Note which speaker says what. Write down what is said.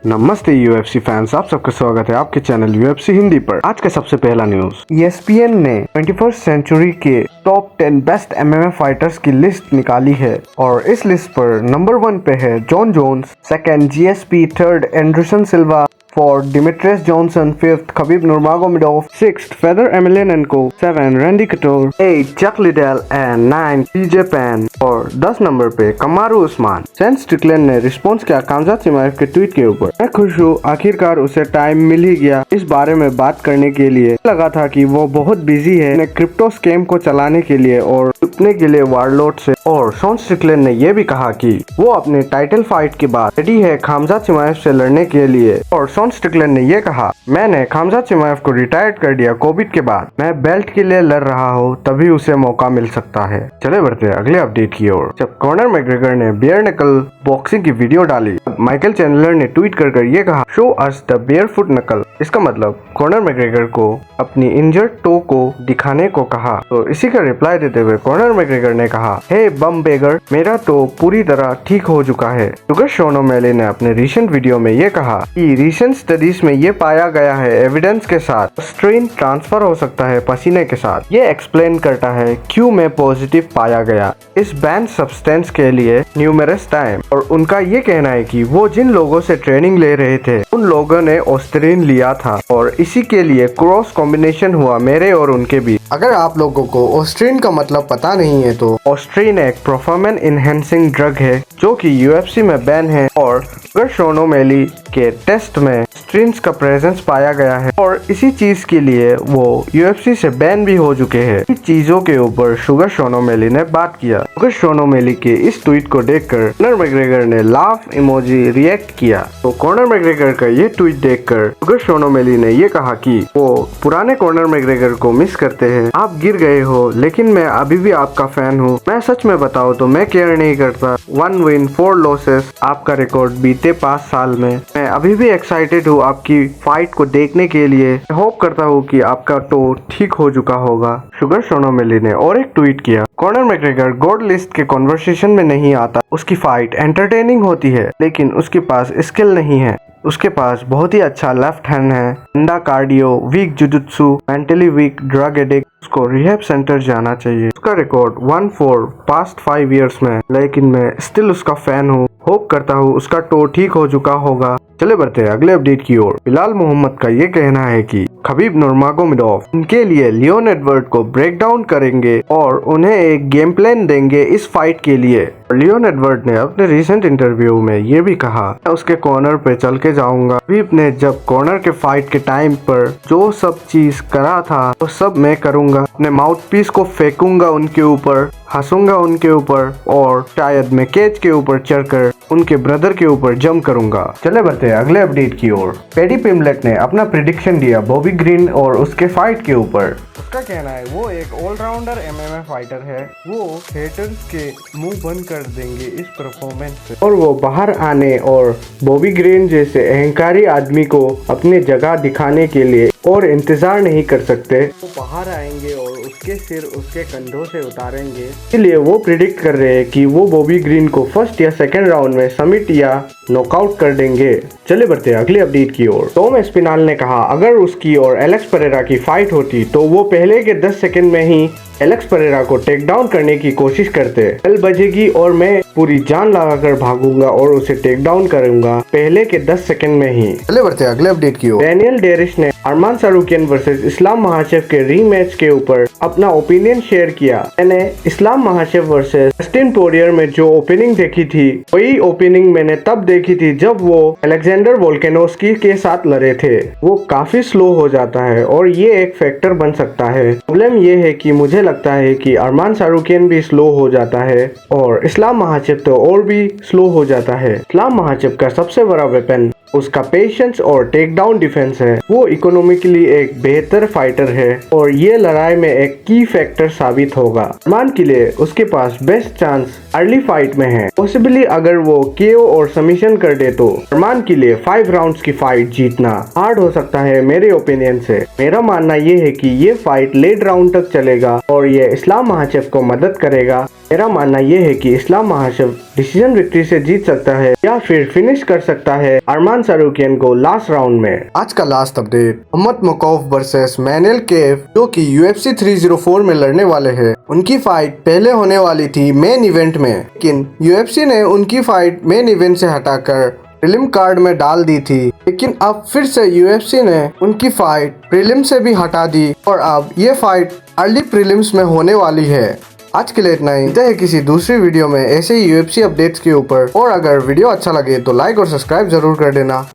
Speaker 1: नमस्ते UFC fans, आप सबका स्वागत है आपके चैनल यूएफसी हिंदी पर। आज का सबसे पहला न्यूज, ESPN ने 21st सेंचुरी के टॉप 10 बेस्ट MMA फाइटर्स की लिस्ट निकाली है और इस लिस्ट पर नंबर 1 पे है John Jones, second GSP, third Anderson Silva, fourth Demetrious Johnson, fifth Khabib Nurmagomedov, sixth Fedor Emelianenko, 7 Randy Couture, 8 Chuck Liddell and 9 TJ Penn और 10 नंबर पे कमारू उस्मान। सेन स्ट्रिकलैंड ने रिस्पॉन्स किया Khamzat चिमाएव के tweet के ऊपर। मैं खुश हूँ, आखिरकार उसे टाइम मिल ही गया इस बारे में बात करने के लिए। लगा था कि वो बहुत बिजी है क्रिप्टो स्कैम को चलाने के लिए और छुपने के लिए वारलॉर्ड से। और शॉन स्ट्रिकलैंड ने यह भी कहा कि वो अपने टाइटल फाइट के बाद रेडी है खामजाद चिमाएव से लड़ने के लिए। और शॉन स्ट्रिकलैंड ने यह कहा, मैंने खामजाद चिमाएव को रिटायर्ड कर दिया कोविड के बाद, मैं बेल्ट के लिए लड़ रहा हूँ, तभी उसे मौका मिल सकता है। चले बढ़ते हैं अगले अपडेट की ओर। जब कॉनर मैकग्रेगर ने बेयर नकल बॉक्सिंग की वीडियो डाली, माइकल चैंडलर ने ट्वीट कर ये कहा, शो अस द बेयरफुट नकल। इसका मतलब कॉनर मैकग्रेगर को अपनी इंजर्ड टो को दिखाने को कहा। तो इसी का रिप्लाई देते हुए कॉनर मैकग्रेगर ने कहा, हे बम बेगर, मेरा टो पूरी तरह ठीक हो चुका है। सुगर शॉन ओमैली ने अपने रिसेंट वीडियो में ये कहा कि रिसेंट स्टडीज में ये पाया गया है एविडेंस के साथ स्ट्रेन ट्रांसफर हो सकता है पसीने के साथ। ये एक्सप्लेन करता है क्यों में पॉजिटिव पाया गया इस बैन सब्सटेंस के लिए न्यूमरस टाइम। और उनका ये कहना है कि वो जिन लोगों से ट्रेनिंग ले रहे थे उन लोगों ने ऑस्ट्रेन लिया था और इसी के लिए क्रॉस कॉम्बिनेशन हुआ मेरे और उनके बीच। अगर आप लोगों को ऑस्ट्रेन का मतलब पता नहीं है तो ऑस्ट्रेन एक परफॉर्मेंस इनहेंसिंग ड्रग है जो कि UFC में बैन है। और शॉन ओमैली के टेस्ट में स्ट्रेन्स का प्रेजेंस पाया गया है और इसी चीज के लिए वो UFC से बैन भी हो चुके हैं। इन चीजों के ऊपर शुगर शॉन ओमैली ने बात किया। शुगर शॉन ओमैली के इस ट्वीट को देखकर कॉनर मैकग्रेगर ने लाफ इमोजी रिएक्ट किया। तो कॉनर मैकग्रेगर का ये ट्वीट देखकर शुगर शॉन ओमैली ने ये कहा कि वो पुराने कॉनर मैकग्रेगर को मिस करते हैं। आप गिर गए हो लेकिन मैं अभी भी आपका फैन हूँ। मैं सच में बताऊँ तो मैं केयर नहीं करता। 1 विन 4 लॉसेस आपका रिकॉर्ड बीते 5 साल में। मैं अभी भी एक्साइटेड हूँ आपकी फाइट को देखने के लिए। मैं होप करता हूँ कि आपका टो ठीक हो चुका होगा। शुगर शॉन ओमैली ने और एक ट्वीट किया, कॉनर मैकग्रेगर गॉड लिस्ट के कॉन्वर्सेशन में नहीं आता। उसकी फाइट एंटरटेनिंग होती है लेकिन उसके पास स्किल नहीं है। उसके पास बहुत ही अच्छा लेफ्ट हैंड है, अंडा cardio, weak jujutsu, mentally weak, drug addict. उसको रिहैब सेंटर जाना चाहिए। उसका रिकॉर्ड 1-4 पास्ट 5 इयर्स में, लेकिन मैं स्टिल उसका फैन हूँ। होप करता हूँ उसका टो ठीक हो चुका होगा। चले बढ़ते हैं अगले अपडेट की ओर। बिलाल मोहम्मद का ये कहना है कि खबीब नुरमागोमेडोव उनके लिए लियोन एडवर्ड को ब्रेक डाउन करेंगे और उन्हें एक गेम प्लान देंगे इस फाइट के लिए। लियोन एडवर्ड ने अपने रिसेंट इंटरव्यू में ये भी कहा, मैं उसके कॉर्नर पे चल के जाऊंगा। खबीब ने जब कॉर्नर के फाइट के टाइम पर जो सब चीज करा था वो सब मैं करूंगा। अपने माउथ पीस को फेंकूंगा उनके ऊपर, हंसूंगा उनके ऊपर और शायद मैं केज के ऊपर चढ़कर उनके ब्रदर के ऊपर जंप करूंगा। चले बढ़ते हैं अगले अपडेट की ओर। पैडी पिम्बलेट ने अपना प्रेडिक्शन दिया बॉबी ग्रीन और उसके फाइट के ऊपर। उसका कहना है वो एक ऑलराउंडर MMA फाइटर है। वो हेटर्स के मुंह बंद कर देंगे इस परफॉर्मेंस से और वो बाहर आने और बॉबी ग्रीन जैसे अहंकारी आदमी को अपने जगह दिखाने के लिए और इंतजार नहीं कर सकते। वो बाहर आएंगे और उसके सिर उसके कंधों से उतारेंगे। इसलिए वो प्रिडिक्ट कर रहे हैं कि वो बॉबी ग्रीन को फर्स्ट या सेकंड राउंड में समिट या नॉकआउट कर देंगे। चले बढ़ते हैं अगले अपडेट की ओर। टॉम एस्पिनाल ने कहा, अगर उसकी और एलेक्स परेरा की फाइट होती तो वो पहले के 10 सेकंड में ही एलेक्स परेरा को टेक डाउन करने की कोशिश करते। बेल बजेगी और मैं पूरी जान लगाकर भागूंगा और उसे टेक डाउन करूंगा पहले के 10 सेकंड में ही। चले बढ़ते हैं अगले अपडेट की ओर। डैनियल डेरिस ने अरमान सारूकियन वर्सेस इस्लाम महाशेव के रीमैच के ऊपर अपना ओपिनियन शेयर किया। मैंने इस्लाम महाशेव वर्सेस जस्टिन पोरियर में जो ओपनिंग देखी थी वही ओपनिंग मैंने तब देखी थी जब वो अलेक्जेंडर वोल्केनोस्की के साथ लड़े थे। वो काफी स्लो हो जाता है और ये एक फैक्टर बन सकता है। प्रॉब्लम ये है कि मुझे लगता है कि अरमान सारूकियन भी स्लो हो जाता है और इस्लाम महाशेव तो और भी स्लो हो जाता है। इस्लाम महाशेव का सबसे बड़ा वेपन उसका पेशेंस और टेक डाउन डिफेंस है। वो इकोनॉमिकली एक बेहतर फाइटर है और ये लड़ाई में एक की फैक्टर साबित होगा। अरमान के लिए उसके पास बेस्ट चांस अर्ली फाइट में है। पॉसिबली अगर वो KO और सबमिशन कर दे तो अरमान के लिए 5 राउंड्स की फाइट जीतना हार्ड हो सकता है मेरे ओपिनियन से। मेरा मानना ये है कि ये फाइट लेट राउंड तक चलेगा और ये इस्लाम महाशेव को मदद करेगा। मेरा मानना ये है कि इस्लाम महाशेव डिसीजन विक्ट्री से जीत सकता है या फिर फिनिश कर सकता है अरमान सारूकियन को लास्ट राउंड में। आज का लास्ट अपडेट, अहमदमुखौफ वर्सेस मैनुएल केव जो कि UFC 304 में लड़ने वाले हैं। उनकी फाइट पहले होने वाली थी मेन इवेंट में, लेकिन UFC ने उनकी फाइट मेन इवेंट से हटाकर प्रीलिम कार्ड में डाल दी थी। लेकिन अब फिर से UFC ने उनकी फाइट प्रीलिम से भी हटा दी और अब ये फाइट अर्ली प्रीलिम्स में होने वाली है। आज के लिए इतना ही, मिलते हैं किसी दूसरी वीडियो में ऐसे ही UFC अपडेट्स के ऊपर। और अगर वीडियो अच्छा लगे तो लाइक और सब्सक्राइब जरूर कर देना।